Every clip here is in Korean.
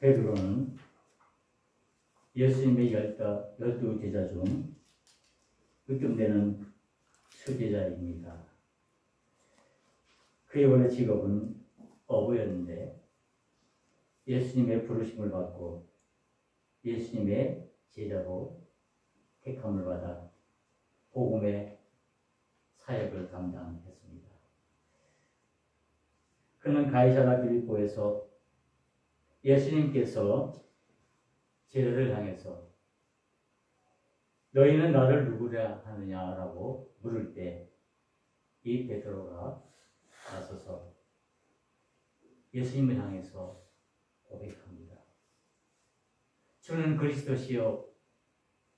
베드로는 예수님의 열두 제자 중 으뜸되는 수제자입니다. 그의 원래 직업은 어부였는데 예수님의 부르심을 받고 예수님의 제자로 택함을 받아 복음의 사역을 감당했습니다. 그는 가이사라 빌립보에서 예수님께서 제자를 향해서 너희는 나를 누구라 하느냐라고 물을 때 이 베드로가 나서서 예수님을 향해서 고백합니다. 주는 그리스도시요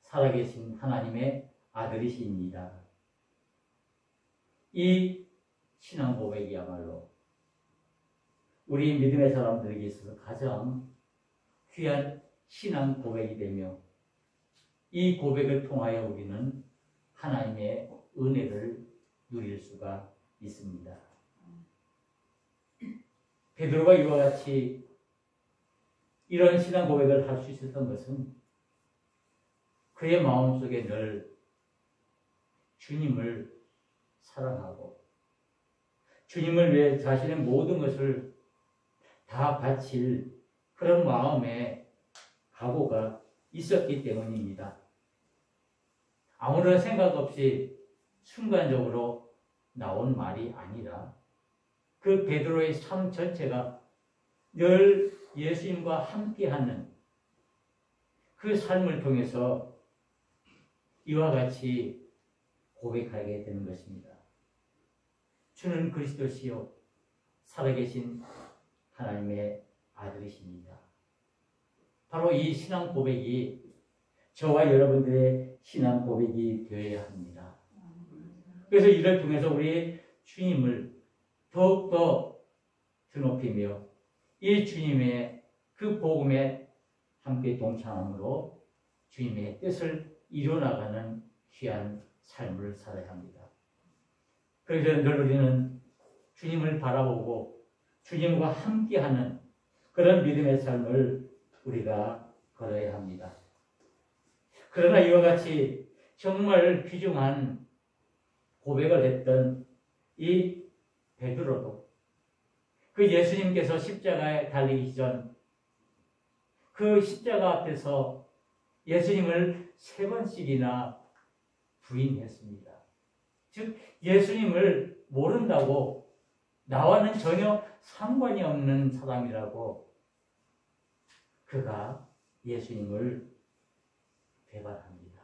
살아계신 하나님의 아들이십니다. 이 신앙 고백이야말로 우리 믿음의 사람들에게 있어서 가장 귀한 신앙 고백이 되며 이 고백을 통하여 우리는 하나님의 은혜를 누릴 수가 있습니다. 베드로가 이와 같이 이런 신앙 고백을 할 수 있었던 것은 그의 마음속에 늘 주님을 사랑하고 주님을 위해 자신의 모든 것을 다 바칠 그런 마음의 각오가 있었기 때문입니다. 아무런 생각 없이 순간적으로 나온 말이 아니라 그 베드로의 삶 전체가 늘 예수님과 함께하는 그 삶을 통해서 이와 같이 고백하게 되는 것입니다. 주는 그리스도시요 살아계신 하나님의 아들이십니다. 바로 이 신앙 고백이 저와 여러분들의 신앙 고백이 되어야 합니다. 그래서 이를 통해서 우리 주님을 더욱더 드높이며 이 주님의 그 복음에 함께 동참함으로 주님의 뜻을 이루어나가는 귀한 삶을 살아야 합니다. 그래서 늘 우리는 주님을 바라보고 주님과 함께하는 그런 믿음의 삶을 우리가 걸어야 합니다. 그러나 이와 같이 정말 귀중한 고백을 했던 이 베드로도 그 예수님께서 십자가에 달리기 전 그 십자가 앞에서 예수님을 3번씩이나 부인했습니다. 즉 예수님을 모른다고 나와는 전혀 상관이 없는 사람이라고 그가 예수님을 배반합니다.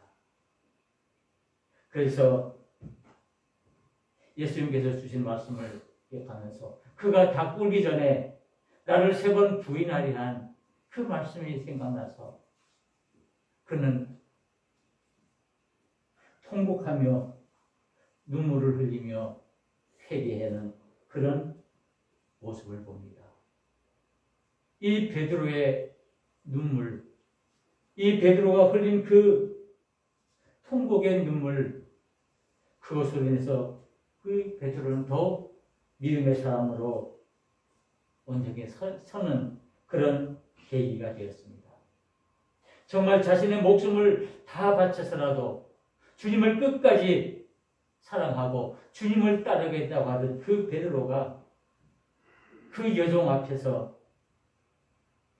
그래서 예수님께서 주신 말씀을 기억하면서 그가 다 꿀기 전에 나를 3번 부인하리란 그 말씀이 생각나서 그는 통곡하며 눈물을 흘리며 회개하는 그런 모습을 봅니다. 이 베드로의 눈물, 이 베드로가 흘린 그 통곡의 눈물, 그것으로 인해서 그 베드로는 더욱 믿음의 사람으로 온전히 서는 그런 계기가 되었습니다. 정말 자신의 목숨을 다 바쳐서라도 주님을 끝까지 사랑하고 주님을 따르겠다고 하던 그 베드로가 그 여종 앞에서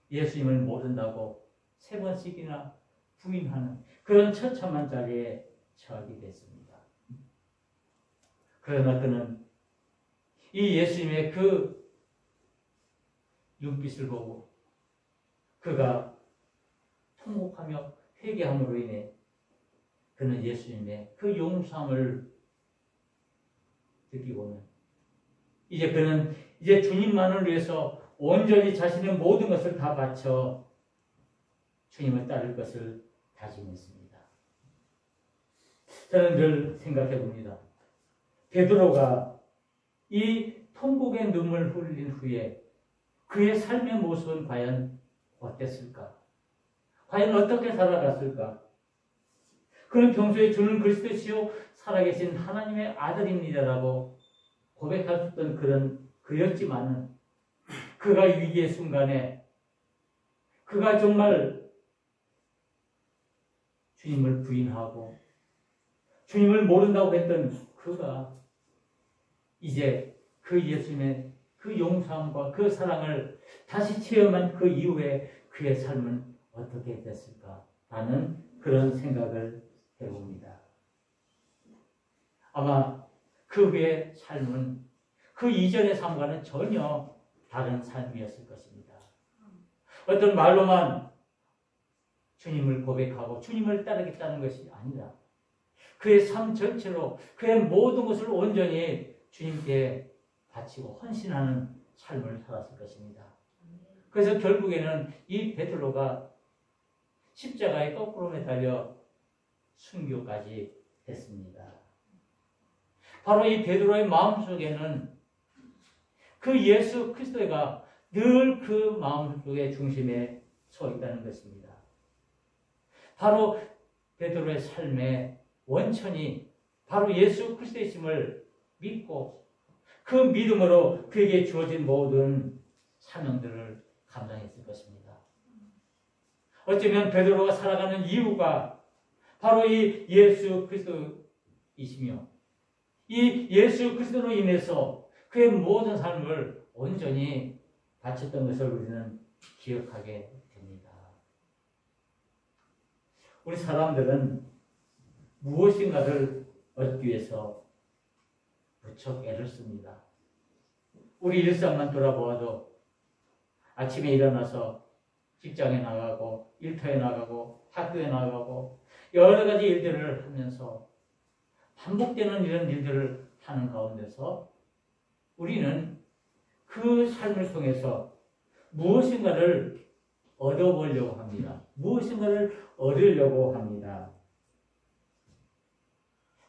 예수님을 모른다고 3번씩이나 부인하는 그런 처참한 자리에 처하게 됐습니다. 그러나 그는 이 예수님의 그 눈빛을 보고 그가 통곡하며 회개함으로 인해 그는 예수님의 그 용서함을 느끼고는 이제 그는 이제 주님만을 위해서 온전히 자신의 모든 것을 다 바쳐 주님을 따를 것을 다짐했습니다. 저는 늘 생각해 봅니다. 베드로가 이 통곡의 눈물 흘린 후에 그의 삶의 모습은 과연 어땠을까? 과연 어떻게 살아갔을까? 그는 평소에 주는 그리스도시요 살아계신 하나님의 아들입니다라고 고백하셨던 그런 그였지만은 그가 위기의 순간에 그가 정말 주님을 부인하고 주님을 모른다고 했던 그가 이제 그 예수님의 그 용서함과 그 사랑을 다시 체험한 그 이후에 그의 삶은 어떻게 됐을까? 라는 그런 생각을 해봅니다. 아마 그 후의 삶은 그 이전의 삶과는 전혀 다른 삶이었을 것입니다. 어떤 말로만 주님을 고백하고 주님을 따르겠다는 것이 아니라 그의 삶 전체로 그의 모든 것을 온전히 주님께 바치고 헌신하는 삶을 살았을 것입니다. 그래서 결국에는 이 베드로가 십자가에 거꾸로 매달려 순교까지 했습니다. 바로 이 베드로의 마음속에는 그 예수 그리스도가 늘 그 마음속의 중심에 서 있다는 것입니다. 바로 베드로의 삶의 원천이 바로 예수 그리스도이심을 믿고 그 믿음으로 그에게 주어진 모든 사명들을 감당했을 것입니다. 어쩌면 베드로가 살아가는 이유가 바로 이 예수 그리스도이시며 이 예수 그리스도로 인해서 그의 모든 삶을 온전히 바쳤던 것을 우리는 기억하게 됩니다. 우리 사람들은 무엇인가를 얻기 위해서 무척 애를 씁니다. 우리 일상만 돌아보아도 아침에 일어나서 직장에 나가고 일터에 나가고 학교에 나가고 여러 가지 일들을 하면서 반복되는 이런 일들을 하는 가운데서 우리는 그 삶을 통해서 무엇인가를 얻어보려고 합니다. 무엇인가를 얻으려고 합니다.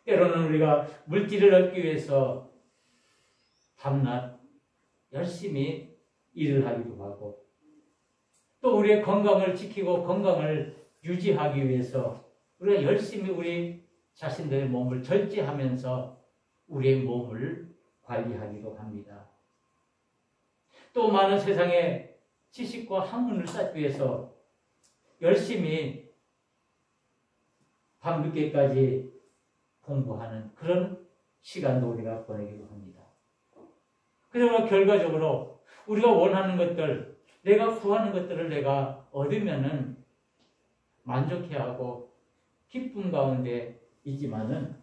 때로는 우리가 물질을 얻기 위해서 밤낮 열심히 일을 하기도 하고 또 우리의 건강을 지키고 건강을 유지하기 위해서 우리가 열심히 우리 자신들의 몸을 절제하면서 우리의 몸을 관리하기도 합니다. 또 많은 세상의 지식과 학문을 쌓기 위해서 열심히 밤늦게까지 공부하는 그런 시간도 우리가 보내기도 합니다. 그러나 결과적으로 우리가 원하는 것들, 내가 구하는 것들을 내가 얻으면은 만족해하고 기쁨 가운데 있지만은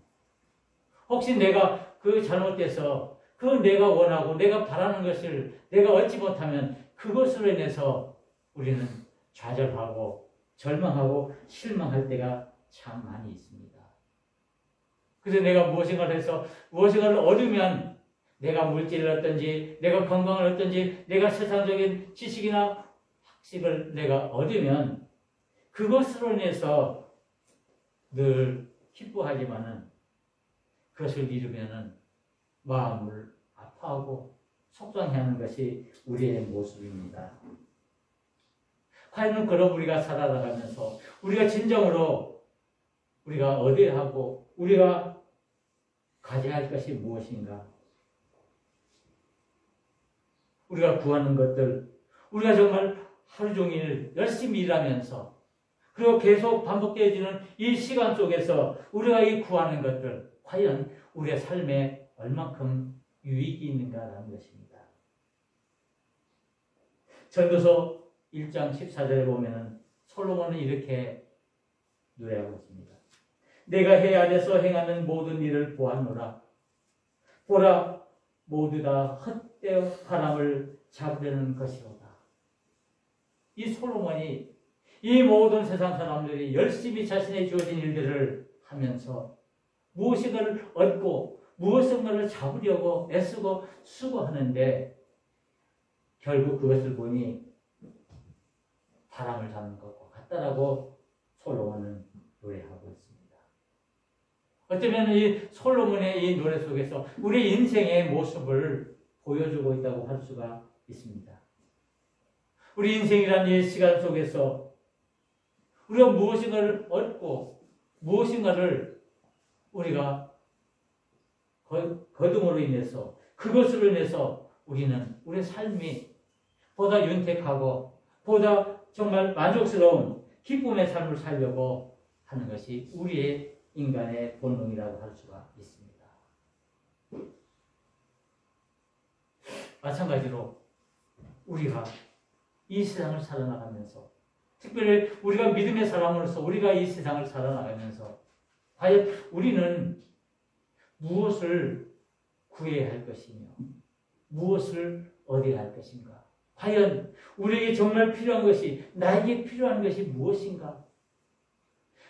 혹시 내가 그 잘못돼서 그 내가 원하고 내가 바라는 것을 내가 얻지 못하면 그것으로 인해서 우리는 좌절하고 절망하고 실망할 때가 참 많이 있습니다. 그래서 내가 무엇인가를 해서 무엇인가를 얻으면 내가 물질을 얻든지 내가 건강을 얻든지 내가 세상적인 지식이나 학식을 내가 얻으면 그것으로 인해서 늘 기뻐하지만은 그것을 잃으면은 마음을 아파하고 속상해하는 것이 우리의 모습입니다. 과연 그럼 우리가 살아나가면서 우리가 진정으로 우리가 얻어야 하고 우리가 가져야 할 것이 무엇인가? 우리가 구하는 것들, 우리가 정말 하루 종일 열심히 일하면서 그리고 계속 반복되어지는 이 시간 속에서 우리가 이 구하는 것들, 과연 우리의 삶에 얼만큼 유익이 있는가라는 것입니다. 전도서 1장 14절에 보면 솔로몬은 이렇게 노래하고 있습니다. 내가 해 아래서 행하는 모든 일을 보았노라. 보라, 모두 다 헛되어 바람을 잡으려는 것이로다. 이 솔로몬이 이 모든 세상 사람들이 열심히 자신의 주어진 일들을 하면서 무엇인가를 얻고 무엇인가를 잡으려고 애쓰고 수고하는데 결국 그것을 보니 바람을 잡는 것과 같다라고 솔로몬은 노래하고 있습니다. 어쩌면 이 솔로몬의 이 노래 속에서 우리 인생의 모습을 보여주고 있다고 할 수가 있습니다. 우리 인생이라는 이 시간 속에서 우리가 무엇인가를 얻고 무엇인가를 우리가 거둠으로 인해서 그것으로 인해서 우리는 우리의 삶이 보다 윤택하고 보다 정말 만족스러운 기쁨의 삶을 살려고 하는 것이 우리의 인간의 본능이라고 할 수가 있습니다. 마찬가지로 우리가 이 세상을 살아나가면서, 특별히 우리가 믿음의 사람으로서 우리가 이 세상을 살아나가면서 과연 우리는 무엇을 구해야 할 것이며 무엇을 얻어야 할 것인가? 과연 우리에게 정말 필요한 것이, 나에게 필요한 것이 무엇인가?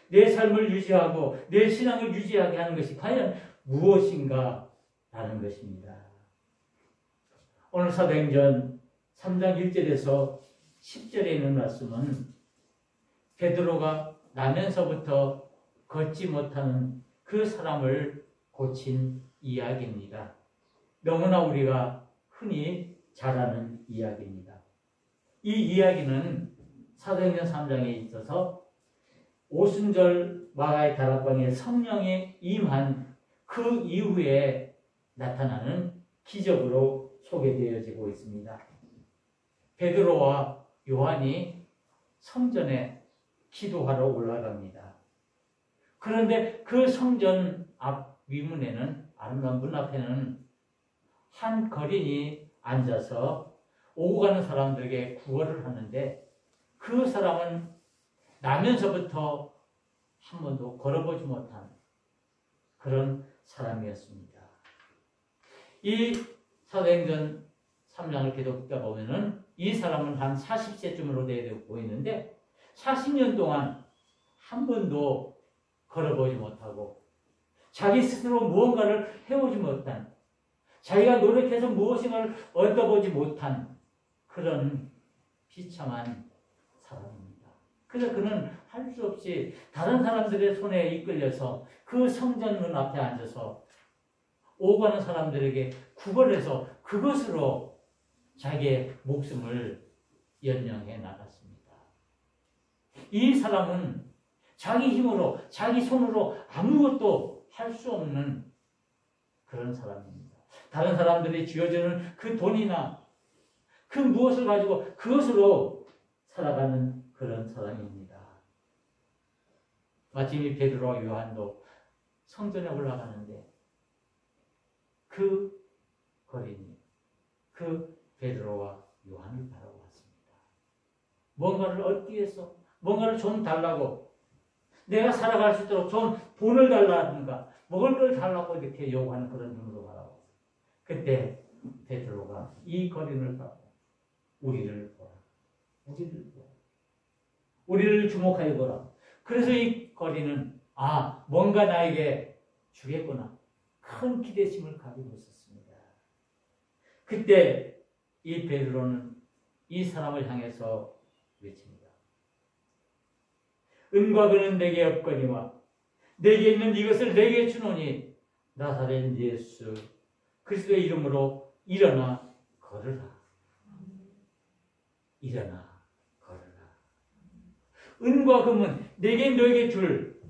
내 삶을 유지하고 내 신앙을 유지하게 하는 것이 과연 무엇인가? 라는 것입니다. 오늘 사도행전 3장 1절에서 10절에 있는 말씀은 베드로가 나면서부터 걷지 못하는 그 사람을 고친 이야기입니다. 너무나 우리가 흔히 잘 아는 이야기입니다. 이 이야기는 사도행전 3장에 있어서 오순절 마가의 다락방에 성령이 임한 그 이후에 나타나는 기적으로 소개되어지고 있습니다. 베드로와 요한이 성전에 기도하러 올라갑니다. 그런데 그 성전 앞 위문에는, 아름다운 문 앞에는 한 거린이 앉아서 오고 가는 사람들에게 구걸을 하는데, 그 사람은 나면서부터 한 번도 걸어보지 못한 그런 사람이었습니다. 이 사도행전 3장을 계속 읽다 보면은 이 사람은 한 40세쯤으로 되어 보이는데 40년 동안 한 번도 걸어보지 못하고 자기 스스로 무언가를 해오지 못한, 자기가 노력해서 무엇인가를 얻어보지 못한 그런 비참한 사람입니다. 그래서 그는 할 수 없이 다른 사람들의 손에 이끌려서 그 성전 문 앞에 앉아서 오고 가는 사람들에게 구걸해서 그것으로 자기의 목숨을 연명해 나갔습니다. 이 사람은 자기 힘으로, 자기 손으로 아무것도 할 수 없는 그런 사람입니다. 다른 사람들이 쥐어주는 그 돈이나 그 무엇을 가지고 그것으로 살아가는 그런 사람입니다. 마침 이 베드로와 요한도 성전에 올라가는데 그 거린이 그 베드로와 요한을 바라보았습니다. 뭔가를 얻기 위해서, 뭔가를 좀 달라고, 내가 살아갈 수 있도록 좀 돈을 달라든가 먹을 걸 달라고 이렇게 요구하는 그런 눈으로 바라보았어요. 그때 베드로가 이 거린을 보고 우리를 보라, 우리를 보라, 우리를 주목하여 보라. 그래서 이 거린은 뭔가 나에게 주겠구나, 큰 기대심을 가지고 있었습니다. 그때 이 베드로는 이 사람을 향해서 외칩니다. 은과 금은 내게 없거니와 내게 있는 이것을 내게 주노니 나사렛 예수 그리스도의 이름으로 일어나 걸으라. 일어나 걸으라. 은과 금은 내게 너에게 줄,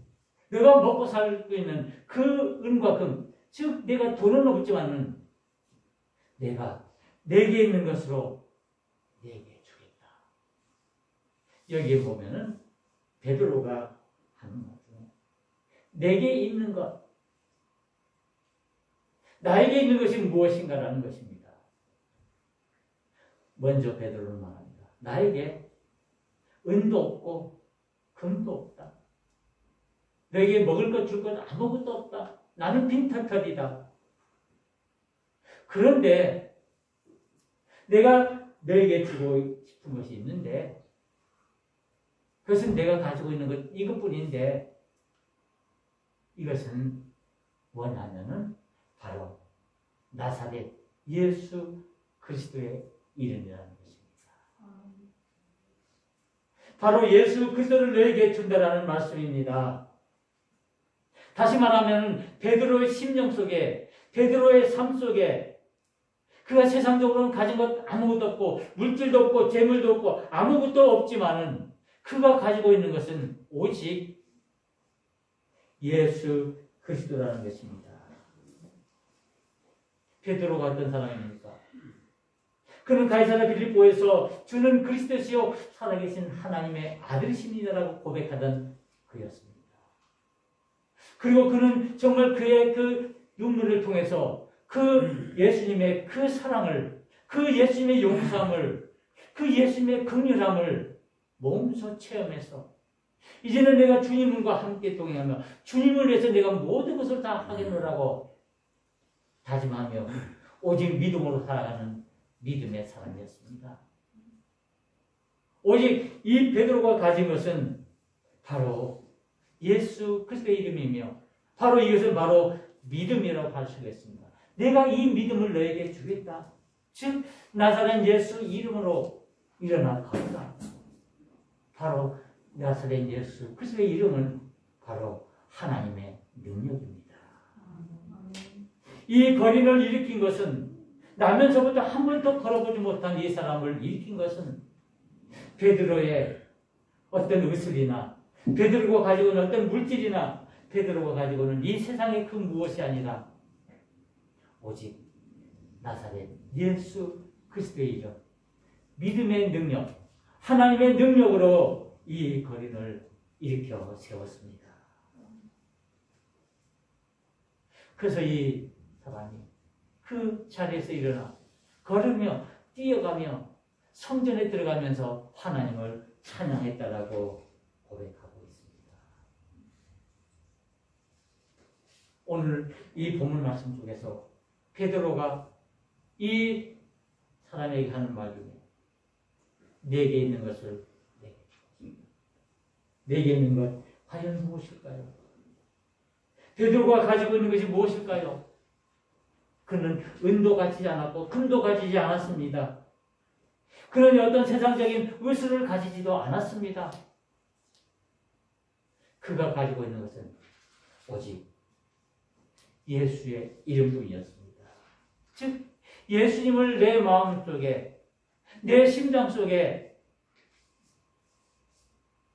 너가 먹고 살고 있는 그 은과 금, 즉 내가 돈은 없지만은 내가 내게 있는 것으로 내게 주겠다. 여기에 보면은 베드로가 하는 말씀, 내게 있는 것, 나에게 있는 것이 무엇인가라는 것입니다. 먼저 베드로는 말합니다. 나에게 은도 없고 금도 없다. 너에게 먹을 것 줄 것 아무것도 없다. 나는 빈털털이다. 그런데 내가 너에게 주고 싶은 것이 있는데 그것은 내가 가지고 있는 것 이것뿐인데 이것은 뭐냐면은 바로 나사렛 예수 그리스도의 이름이라는 것입니다. 바로 예수 그리스도를 너에게 준다라는 말씀입니다. 다시 말하면 베드로의 심령 속에, 베드로의 삶 속에 그가 세상적으로는 가진 것 아무것도 없고 물질도 없고 재물도 없고 아무것도 없지만은 그가 가지고 있는 것은 오직 예수 그리스도라는 것입니다. 베드로가 어떤 사람입니까? 그는 가이사랴 빌립보에서 주는 그리스도시요 살아계신 하나님의 아들이십니다라고 고백하던 그였습니다. 그리고 그는 정말 그의 그 눈물을 통해서 그 예수님의 그 사랑을, 그 예수님의 용서함을, 그 예수님의 긍휼함을 몸소 체험해서 이제는 내가 주님과 함께 동행하며 주님을 위해서 내가 모든 것을 다 하겠노라고 다짐하며 오직 믿음으로 살아가는 믿음의 사람이었습니다. 오직 이 베드로가 가진 것은 바로 예수 그리스도의 이름이며 바로 이것은 바로 믿음이라고 할 수가 있습니다. 내가 이 믿음을 너에게 주겠다. 즉 나사렛 예수 이름으로 일어나 걷다. 바로 나사렛 예수 그리스도의 이름은 바로 하나님의 능력입니다. 이 거린을 일으킨 것은 나면서부터 한 번도 걸어보지 못한 이 사람을 일으킨 것은 베드로의 어떤 의술이나 베드로가 가지고 있는 어떤 물질이나 베드로가 가지고 있는 이 세상의 그 무엇이 아니라 오직 나사렛 예수 그리스도의 이름, 믿음의 능력, 하나님의 능력으로 이 거린을 일으켜 세웠습니다. 그래서 이 사람이 그 자리에서 일어나 걸으며 뛰어가며 성전에 들어가면서 하나님을 찬양했다라고 고백하고 있습니다. 오늘 이 본문 말씀 속에서 베드로가 이 사람에게 하는 말 중에 내게 있는 것을 내게 있는 것 과연 무엇일까요? 베드로가 가지고 있는 것이 무엇일까요? 그는 은도 가지지 않았고 금도 가지지 않았습니다. 그는 어떤 세상적인 의술을 가지지도 않았습니다. 그가 가지고 있는 것은 오직 예수의 이름뿐이었습니다. 즉 예수님을 내 마음속에, 내 심장 속에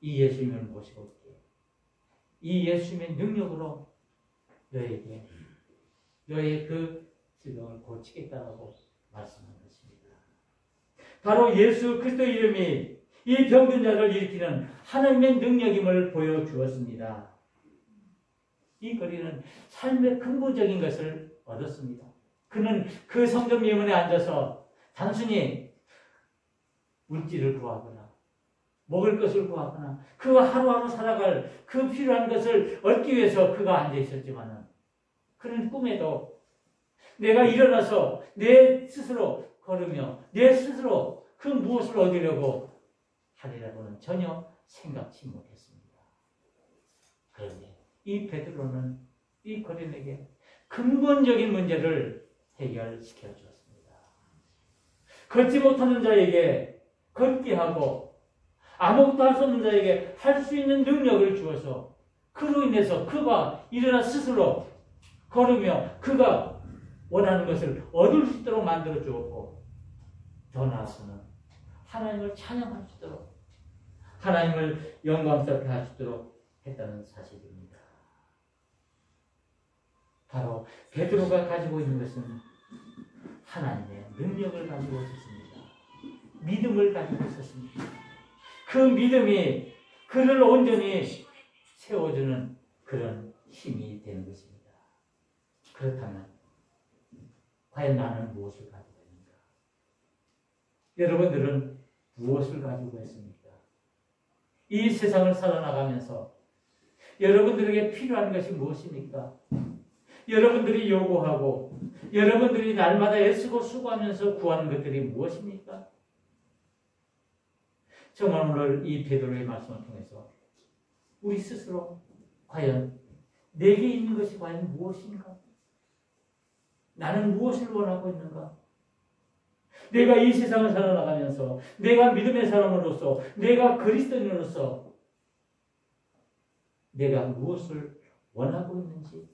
이 예수님을 모시고 있게, 이 예수님의 능력으로 너에게 너의 그 질병을 고치겠다라고 말씀한 것입니다. 바로 예수 그리스도의 이름이 이 병든 자를 일으키는 하나님의 능력임을 보여주었습니다. 이 거리는 삶의 근본적인 것을 얻었습니다. 그는 그 성전 미문에 앉아서 단순히 물질을 구하거나 먹을 것을 구하거나 그가 하루하루 살아갈 그 필요한 것을 얻기 위해서 그가 앉아 있었지만은 그는 꿈에도 내가 일어나서 내 스스로 걸으며 내 스스로 그 무엇을 얻으려고 하리라고는 전혀 생각지 못했습니다. 그런데 이 베드로는 이 거린에게 근본적인 문제를 해결시켜 주었습니다. 걷지 못하는 자에게 걷게 하고 아무것도 할 수 없는 자에게 할 수 있는 능력을 주어서 그로 인해서 그가 일어나 스스로 걸으며 그가 원하는 것을 얻을 수 있도록 만들어 주었고 더 나아가서는 하나님을 찬양할 수 있도록 하나님을 영광스럽게 할 수 있도록 했다는 사실입니다. 바로 베드로가 가지고 있는 것은 하나님의 능력을 가지고 있었습니다. 믿음을 가지고 있었습니다. 그 믿음이 그를 온전히 세워주는 그런 힘이 되는 것입니다. 그렇다면 과연 나는 무엇을 가지고 있는가? 여러분들은 무엇을 가지고 있습니까? 이 세상을 살아나가면서 여러분들에게 필요한 것이 무엇입니까? 여러분들이 요구하고 여러분들이 날마다 애쓰고 수고하면서 구하는 것들이 무엇입니까? 정말 오늘 이 베드로의 말씀을 통해서 우리 스스로 과연 내게 있는 것이 과연 무엇인가? 나는 무엇을 원하고 있는가? 내가 이 세상을 살아나가면서 내가 믿음의 사람으로서 내가 그리스도인으로서 내가 무엇을 원하고 있는지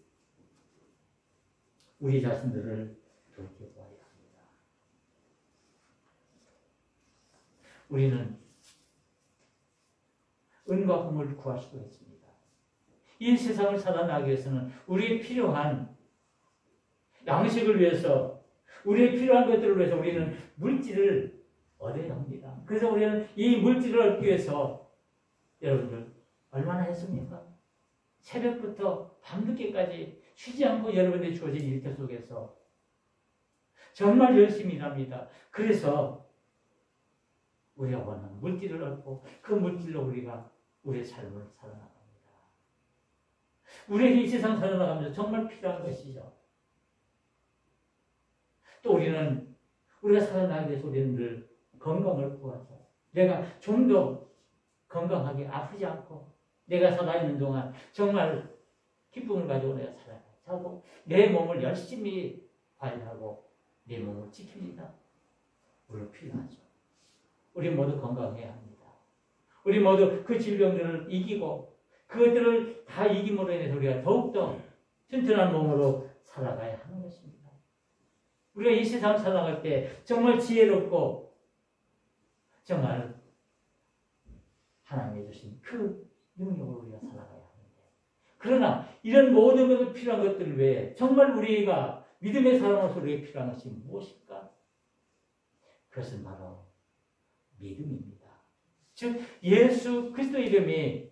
우리 자신들을 돌이켜봐야 합니다. 우리는 은과 금을 구할 수도 있습니다. 이 세상을 살아나기 위해서는 우리의 필요한 양식을 위해서 우리의 필요한 것들을 위해서 우리는 물질을 얻어야 합니다. 그래서 우리는 이 물질을 얻기 위해서 여러분들 얼마나 했습니까? 새벽부터 밤늦게까지 쉬지 않고 여러분들이 주어진 일터 속에서 정말 열심히 일합니다. 그래서 우리가 원하는 물질을 얻고 그 물질로 우리가 우리의 삶을 살아나갑니다. 우리에게 이 세상 살아나가면서 정말 필요한 것이죠. 또 우리가 살아나기 위해서 우리는 늘 건강을 구하죠. 내가 좀 더 건강하게 아프지 않고 내가 살아있는 동안 정말 기쁨을 가지고 내가 살아가고 내 몸을 열심히 관리하고 내 몸을 지킵니다. 우리 필요하죠. 우리 모두 건강해야 합니다. 우리 모두 그 질병들을 이기고 그것들을 다 이김으로 인해서 우리가 더욱더 튼튼한 몸으로 살아가야 하는 것입니다. 우리가 이 세상 살아갈 때 정말 지혜롭고 정말 하나님이 주신 그 능력으로 우리가 살아가야 하는데, 그러나 이런 모든 것을 필요한 것들 외에 정말 우리가 믿음의 사람으로서 우리에게 필요한 것이 무엇일까? 그것은 바로 믿음입니다. 즉 예수 그리스도의 이름이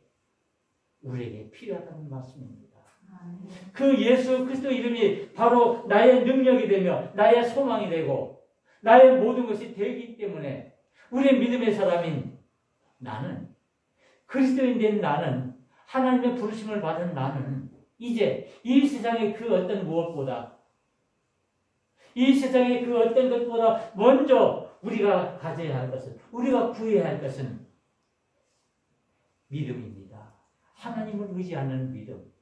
우리에게 필요하다는 말씀입니다. 그 예수 그리스도의 이름이 바로 나의 능력이 되며 나의 소망이 되고 나의 모든 것이 되기 때문에 우리의 믿음의 사람인 나는, 그리스도인 된 나는, 하나님의 부르심을 받은 나는 이제 이 세상의 그 어떤 무엇보다, 이 세상의 그 어떤 것보다 먼저 우리가 가져야 할 것은, 우리가 구해야 할 것은 믿음입니다. 하나님을 의지하는 믿음.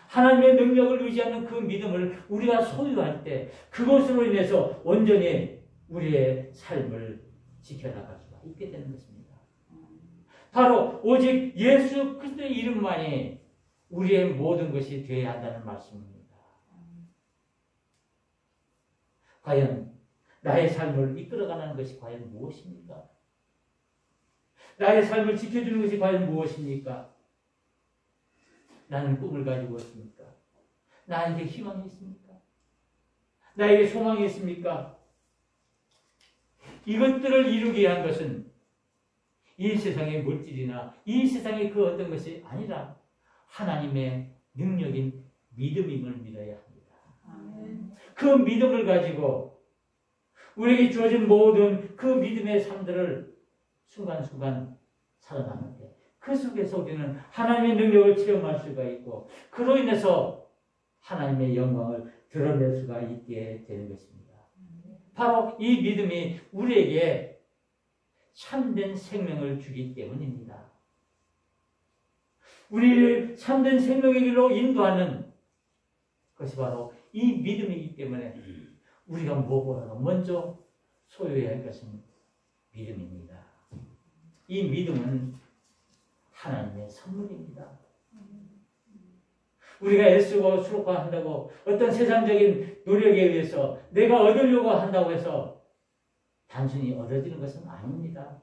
하나님의 능력을 의지하는 그 믿음을 우리가 소유할 때 그것으로 인해서 온전히 우리의 삶을 지켜나갈 수가 있게 되는 것입니다. 바로 오직 예수 그리스도의 이름만이 우리의 모든 것이 되어야 한다는 말씀입니다. 과연 나의 삶을 이끌어가는 것이 과연 무엇입니까? 나의 삶을 지켜주는 것이 과연 무엇입니까? 나는 꿈을 가지고 있습니까? 나에게 희망이 있습니까? 나에게 소망이 있습니까? 이것들을 이루기 위한 것은 이 세상의 물질이나 이 세상의 그 어떤 것이 아니라 하나님의 능력인 믿음임을 믿어야 합니다. 아멘. 그 믿음을 가지고 우리에게 주어진 모든 그 믿음의 삶들을 순간순간 살아가는데 그 속에서 우리는 하나님의 능력을 체험할 수가 있고 그로 인해서 하나님의 영광을 드러낼 수가 있게 되는 것입니다. 바로 이 믿음이 우리에게 참된 생명을 주기 때문입니다. 우리를 참된 생명의 길로 인도하는 것이 바로 이 믿음이기 때문에 우리가 무엇보다도 먼저 소유해야 할 것은 믿음입니다. 이 믿음은 하나님의 선물입니다. 우리가 애쓰고 수고한다고 어떤 세상적인 노력에 의해서 내가 얻으려고 한다고 해서 단순히 얻어지는 것은 아닙니다.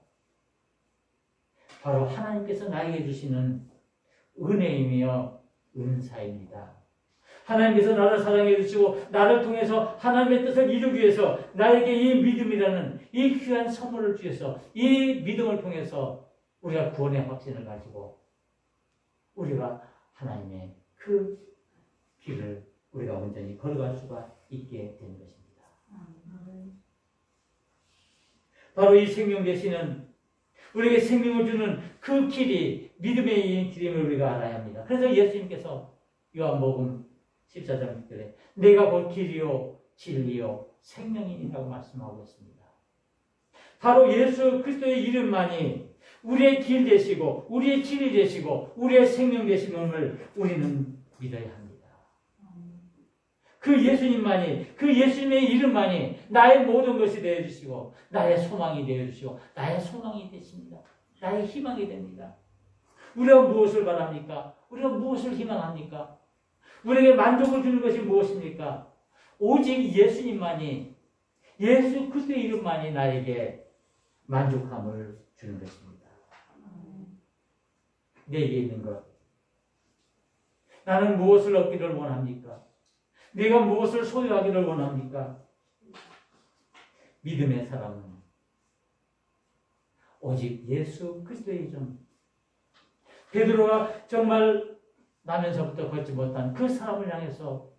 바로 하나님께서 나에게 주시는 은혜이며 은사입니다. 하나님께서 나를 사랑해 주시고 나를 통해서 하나님의 뜻을 이루기 위해서 나에게 이 믿음이라는 이 귀한 선물을 주셔서 이 믿음을 통해서 우리가 구원의 확신을 가지고 우리가 하나님의 그 길을 우리가 온전히 걸어갈 수가 있게 되는 것입니다. 바로 이 생명 되시는 우리에게 생명을 주는 그 길이 믿음의 길임을 우리가 알아야 합니다. 그래서 예수님께서 요한복음 14장 6절에 내가 곧 길이요 진리요 생명이라고 말씀하고 있습니다. 바로 예수 그리스도의 이름만이 우리의 길 되시고 우리의 진리 되시고 우리의 생명 되심을 우리는 믿어야 합니다. 그 예수님만이, 그 예수님의 이름만이 나의 모든 것이 되어주시고 나의 소망이 되어주시고 나의 소망이 되십니다. 나의 희망이 됩니다. 우리가 무엇을 바랍니까? 우리가 무엇을 희망합니까? 우리에게 만족을 주는 것이 무엇입니까? 오직 예수님만이, 예수 그리스도의 이름만이 나에게 만족함을 주는 것입니다. 내게 있는 것. 나는 무엇을 얻기를 원합니까? 내가 무엇을 소유하기를 원합니까? 믿음의 사람은 오직 예수 그리스도의 이름. 베드로가 정말 나면서부터 걷지 못한 그 사람을 향해서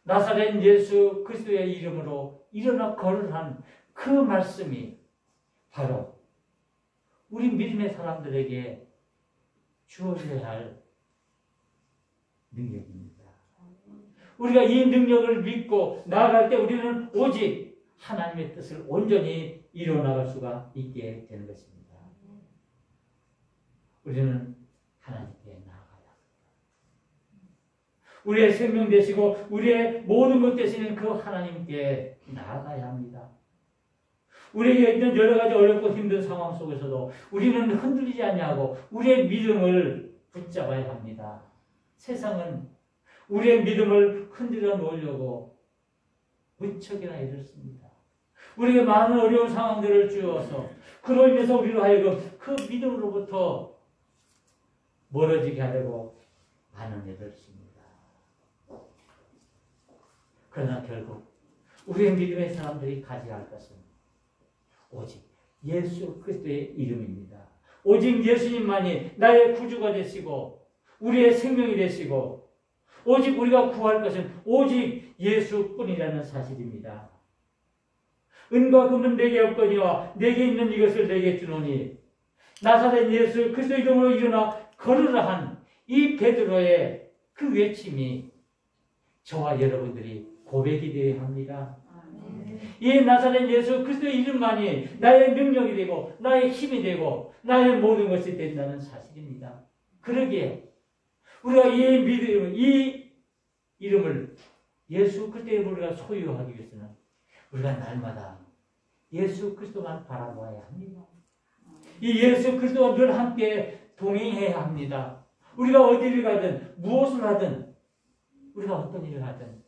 나사렛 예수 그리스도의 이름으로 일어나 걸으란 그 말씀이 바로 우리 믿음의 사람들에게 주어져야 할 능력입니다. 우리가 이 능력을 믿고 나아갈 때 우리는 오직 하나님의 뜻을 온전히 이루어나갈 수가 있게 되는 것입니다. 우리는 하나님께 나아가야 합니다. 우리의 생명 되시고 우리의 모든 것 되시는 그 하나님께 나아가야 합니다. 우리에게 있는 여러 가지 어렵고 힘든 상황 속에서도 우리는 흔들리지 않냐고 우리의 믿음을 붙잡아야 합니다. 세상은 우리의 믿음을 흔들어 놓으려고 무척이나 이렇습니다. 우리에게 많은 어려운 상황들을 주어서 그로 인해서 우리로 하여금 그 믿음으로부터 멀어지게 하려고 많은 애를 씁니다. 그러나 결국 우리의 믿음의 사람들이 가져야 할 것은 오직 예수 그리스도의 이름입니다. 오직 예수님만이 나의 구주가 되시고 우리의 생명이 되시고 오직 우리가 구할 것은 오직 예수뿐이라는 사실입니다. 은과 금은 내게 없거니와 내게 있는 이것을 내게 주노니 나사렛 예수 그리스도 이름으로 일어나 걸으라 한 이 베드로의 그 외침이 저와 여러분들이 고백이 되어야 합니다. 이 나사렛 예수 그리스도의 이름만이 나의 능력이 되고 나의 힘이 되고 나의 모든 것이 된다는 사실입니다. 그러기에 우리가 이 믿음, 이 이름을 예수 그리스도의 이름을 우리가 소유하기 위해서는 우리가 날마다 예수 그리스도만 바라보아야 합니다. 이 예수 그리스도와 늘 함께 동행해야 합니다. 우리가 어디를 가든 무엇을 하든 우리가 어떤 일을 하든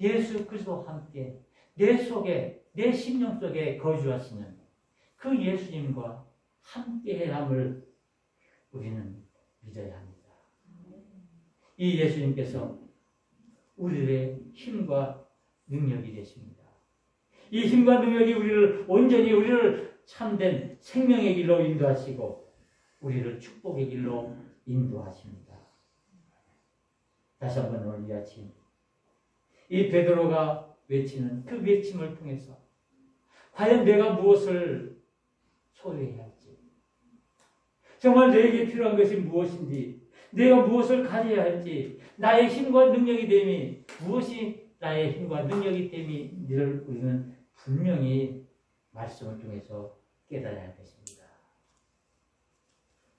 예수 그리스도와 함께 내 속에 내 심령 속에 거주하시는 그 예수님과 함께해야 함을 우리는 믿어야 합니다. 이 예수님께서 우리의 힘과 능력이 되십니다. 이 힘과 능력이 우리를 참된 생명의 길로 인도하시고 우리를 축복의 길로 인도하십니다. 다시 한번 오늘 이 아침 이 베드로가 외치는 그 외침을 통해서 과연 내가 무엇을 소유해야 할지, 정말 내게 필요한 것이 무엇인지, 내가 무엇을 가져야 할지, 나의 힘과 능력이 됨이 무엇이 나의 힘과 능력이 됨이를 우리는 분명히 말씀을 통해서 깨달아야 할 것입니다.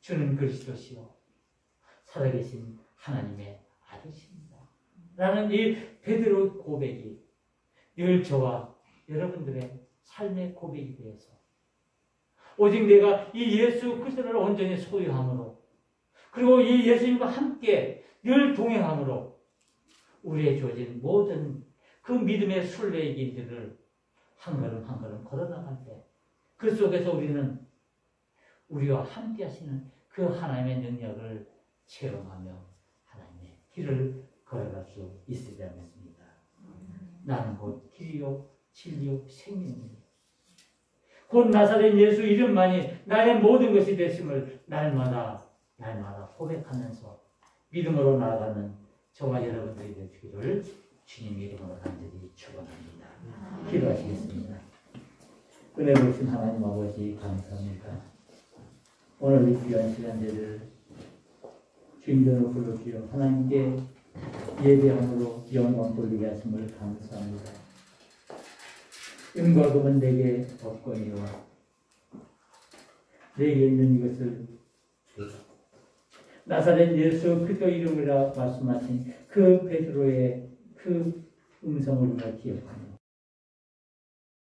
주는 그리스도시요 살아계신 하나님의 아들이십니다. 라는 이 베드로의 고백이 늘 저와 여러분들의 삶의 고백이 되어서 오직 내가 이 예수 그리스도를 온전히 소유함으로 그리고 이 예수님과 함께 늘 동행함으로 우리의 주어진 모든 그 믿음의 순례의 길들을 한 걸음 한 걸음 걸어나갈 때 그 속에서 우리는 우리와 함께 하시는 그 하나님의 능력을 체험하며 하나님의 길을 걸어갈 수 있으리라 믿습니다. 나는 곧 길이요 진리요 생명이니 곧 나사렛 예수 이름만이 나의 모든 것이 되심을 날마다 고백하면서 믿음으로 나아가는 저와 여러분들이 되시기를 주님 이름으로 간절히 축원합니다. 기도하시겠습니다. 은혜 보신 하나님 아버지 감사합니다. 오늘 이 귀한 시간들을 주님으로 불러주여 하나님께 예배함으로 영광 돌리게 하심을 감사합니다. 은과 금은 내게 없거니와 내게 있는 이것을 나사렛 예수 그리스도 이름으로 말씀하신 그 베드로의 그 음성을 우리가 기억합니다.